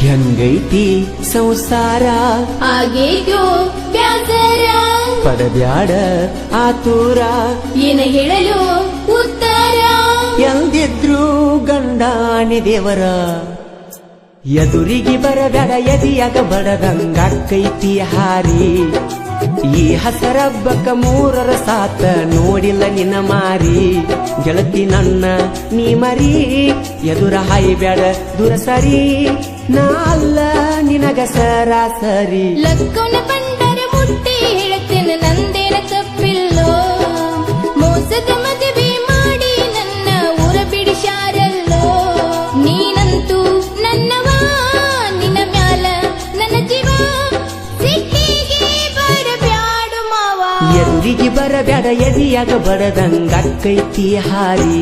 ಹೆಂಗೈತಿ ಸಂಸಾರ ಆಗೇಗೋ ಬ್ಯಾಸರ ಪಡಬ್ಯಾಡ ಆತೂರ ಏನ ಹೇಳಲು ಉತ್ತರ ಎಂದಿದ್ರು ಗಂಡಾಣಿ ದೇವರ ಎದುರಿಗೆ ಬರಬೇಡ ಎದಿಯಾಗ ಬಡದಂಗಾಕೈತಿ ಹಾರಿ ಈ ಹಸರಬ್ಬಕ ಮೂರರ ಸಾತ ನೋಡಿಲ್ಲ ನಿನ್ನ ಮಾರಿ ಗೆಳತಿ ನನ್ನ ನೀ ಮರಿ ಎದುರ ಹಾಯ್ಬ್ಯಾಡ ದೂರ ಸರಿ ನಾ ಅಲ್ಲ ನಿನಗ ಸರಾಸರಿ ಲಕ್ಕನ ಬಂಡರ ಮುಟ್ಟಿ ಹೇಳ್ತೇನೆ ನಂದೇನ ತಪ್ಪಿಲ್ಲೋ ಮೋಸದ ಮದುವೆ ಮಾಡಿ ನನ್ನ ಊರ ಬಿಡಿಸ್ಯಾರಲ್ಲೋ ನೀನಂತೂ ನನ್ನವಾ ನಿನ್ನ ಮ್ಯಾಲ ನನ್ನ ಜೀವ ಸಿಟ್ಟಿಗೆ ಬರಬ್ಯಾಡು ಮಾವ ಎದುರಿಗೆ ಬರಬೇಡ ಎದಿಯಾಗ ಬಡದಂಗಾಕೈತಿ ಹಾರಿ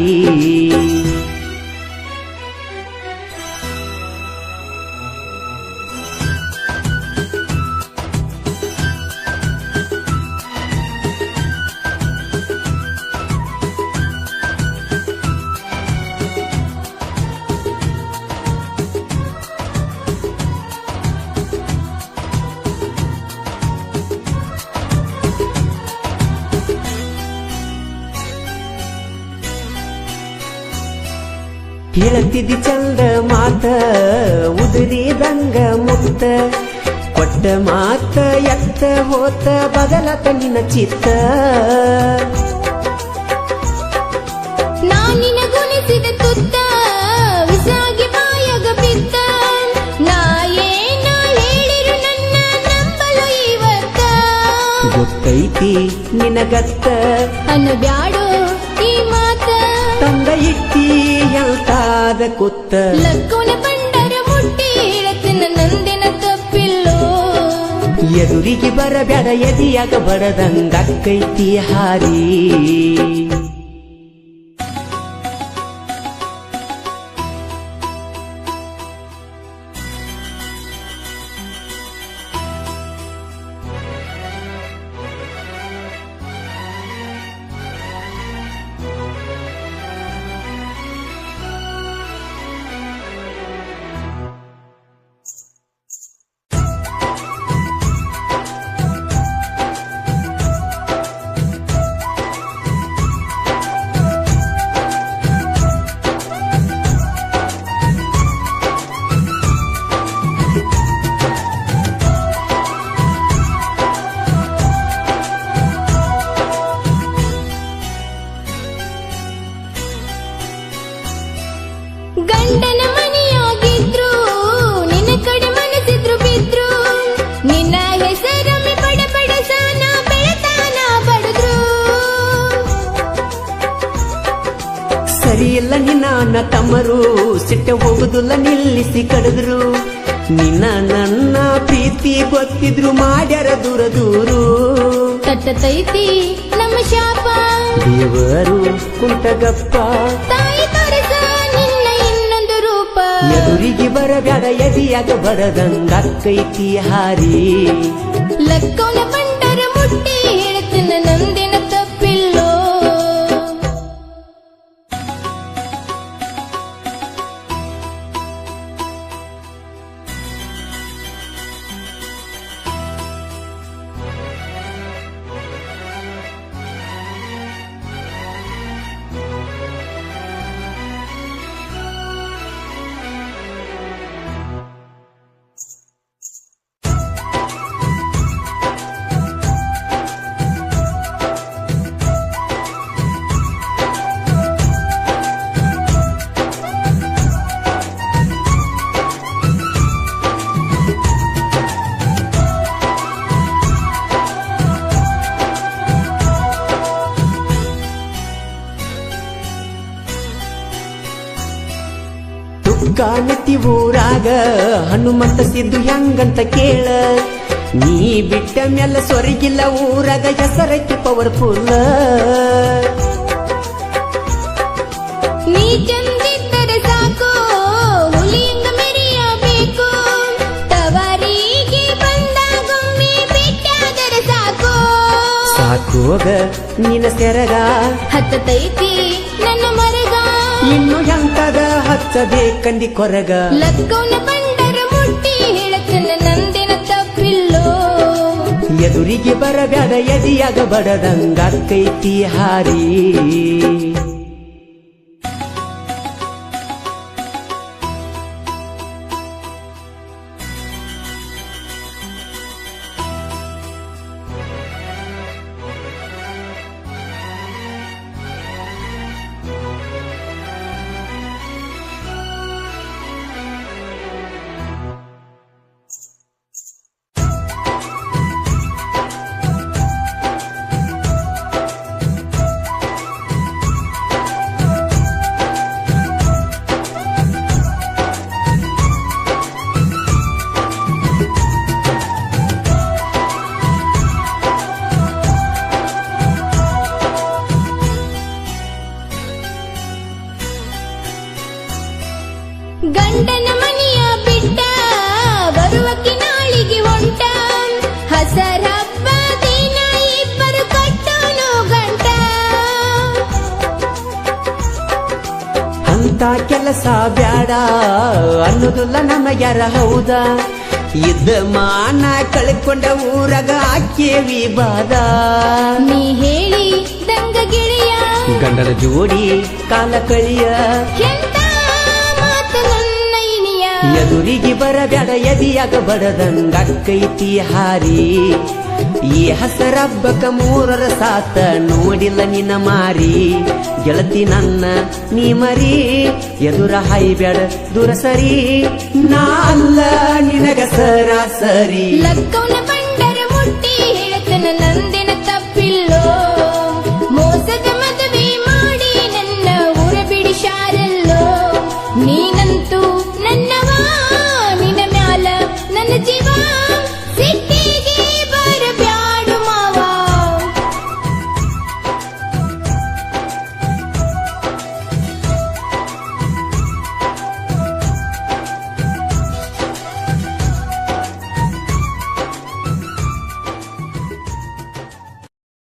ಹೇಳತಿದ್ದಿ ಚಂದ ಮಾತ ಉದುರಿದಂಗ ಮುತ್ತ ಕೊಟ್ಟ ಮಾತ ಎತ್ತ ಹೋತ ಬದಲತ ನಿನ್ನ ಚಿತ್ತ ನಾನಿನ ಗುಣಿಸಿದ ತುತ್ತ ವಿಸಾಗಿ ಬಾಯಾಗ ಬಿದ್ದ ನಾ ಏನ ಹೇಳಿರು ನನ್ನ ನಂಬಲು ಇವತ್ತ ಗೊತ್ತೈತಿ ನಿನಗತ್ತ ಅನ್ನಬ್ಯಾಡೋ ಈ ಮಾತ ತಂದ ಇಟ್ಟಿ ಎಲ್ತಾದ ಕುತ್ತ ಲಕ್ಕುನ ಬಂಡರ ಮುಟ್ಟಿ ಹೇಳ್ತಿನ ನಂದಿನ ತಪ್ಪಿಲ್ಲೋ ಎದುರಿಗೆ ಬರಬೇಡ ಎದಿಯಾಗ ಬಡದಂಗಾಕೈತಿ ಹಾರಿ ಗಂಡನ ಮನೆಯಾಗಿದ್ರು ನಿನ್ನ ಕಡೆ ಮನಸ್ಸಿದ್ರು ಬಿದ್ರು ನಿನ್ನ ಹೆಸರಮ್ಮೆ ಬಡ ಬಡಸಾನ ಬೆಳತಾನ ಬಡದ್ರು ಸರಿ ಇಲ್ಲ ನಿನ್ನ ಅಣ್ಣ ತಮ್ಮರು ಸಿಟ್ಟ ಹೋಗುದಿಲ್ಲ ನಿಲ್ಲಿಸಿ ಕಡಿದ್ರು ನಿನ್ನ ನನ್ನ ಪ್ರೀತಿ ಗೊತ್ತಿದ್ರು ಮಾಡ್ಯಾರ ದೂರ ದೂರು ತಟ್ಟತೈತಿ ನಮ್ಮ ಶಾಪ ದೇವರು ಕುಂತಗಪ್ಪ ತಾಯಿ ತೋರಿಸ ನಿನ್ನ ಇನ್ನೊಂದು ರೂಪ ಎದುರಿಗೆ ಬರಬೇಡ ಎದಿಯಾಗ ಬಡದಂಗಾಕೈತಿ ಹಾರಿ ಲಕ್ಕವನ ಬಂಡರ ಮುಟ್ಟಿ ಹೇಳ್ತಿನ ನಂದಿನ ತಪ್ಪಿಲ್ಲೋ ಕಾಣತಿ ಊರಾಗ ಹನುಮಂತ ಸಿದ್ದು ಹೆಂಗಂತ ಕೇಳ ನೀ ಬಿಟ್ಟ ಮ್ಯಾಲ ಸೊರಗಿಲ್ಲ ಊರಾಗ ಹೆಸರೈತಿ ಪವರ್ಫುಲ್ ನೀ ಚಂದಿದ್ದರೆ ಸಾಕು ಹುಲಿಯಂಗ ಮೆರೆಯಬೇಕು ತವರಿಗೆ ಬಂದಾಗೊಮ್ಮೆ ಬಿಟ್ಟಾದರೆ ಸಾಕು ಸಾಕೋಗ ನಿನ್ನ ಸೆರಗ ಹತ್ತತೈತಿ ನನ್ನ ಮರಗ ಇನ್ನು ಎಂತದ ಹಚ್ಚದೆ ಕಂದಿ ಕೊರಗ ಲಕ್ಕವನ ಬಂಡರ ಮುಟ್ಟಿ ಎದುರಿಗೆ ಬರಬ್ಯಾಡ ಎದಿಯಾಗ ಬಡದಂಗಾಕೈತಿ ಹಾರಿ ಗಂಡನ ಮನೆಯ ಬಿಟ್ಟ ಬರುವಕ್ಕೆ ನಾಳಿಗೆ ಹೊಂಟ ಹಸರ ಹಬ್ಬ ದಿನ ಇಬ್ಬರು ಕಟ್ಟೋನು ಗಂಟ ಅಂತ ಕೆಲಸ ಬ್ಯಾಡ ಅನ್ನೋದಿಲ್ಲ ನಮಗ್ಯಾರ ಹೌದ ಇದ್ದ ಮಾನ ಕಳ್ಕೊಂಡ ಊರಾಗ ಆಕೇವಿ ಬಾದ ನೀ ಹೇಳಿ ದಂಗ ಗಿಳಿಯ ಗಂಡನ ಜೋಡಿ ಕಾಲ ಕಳಿಯ ಎಂತ ಮಾತು ನನ್ನ ಇನಿಯ ಎದುರಿಗೆ ಬರಬ್ಯಾಡ ಎದಿಯಾಗ ಬಡದಂಗಾಕೈತಿ ಹಾರಿ ಈ ಹಸರಬ್ಬಕ ಮೂರರ ಸಾತ ನೋಡಿಲ್ಲ ನಿನ್ನ ಮಾರಿ ಗೆಳತಿ ನನ್ನ ನೀ ಮರಿ ಎದುರ ಹಾಯ್ಬ್ಯಾಡ ದೂರ ಸರಿ ನಾ ಅಲ್ಲ ನಿನಗ ಸರಾಸರಿ ಲಕ್ಕವನ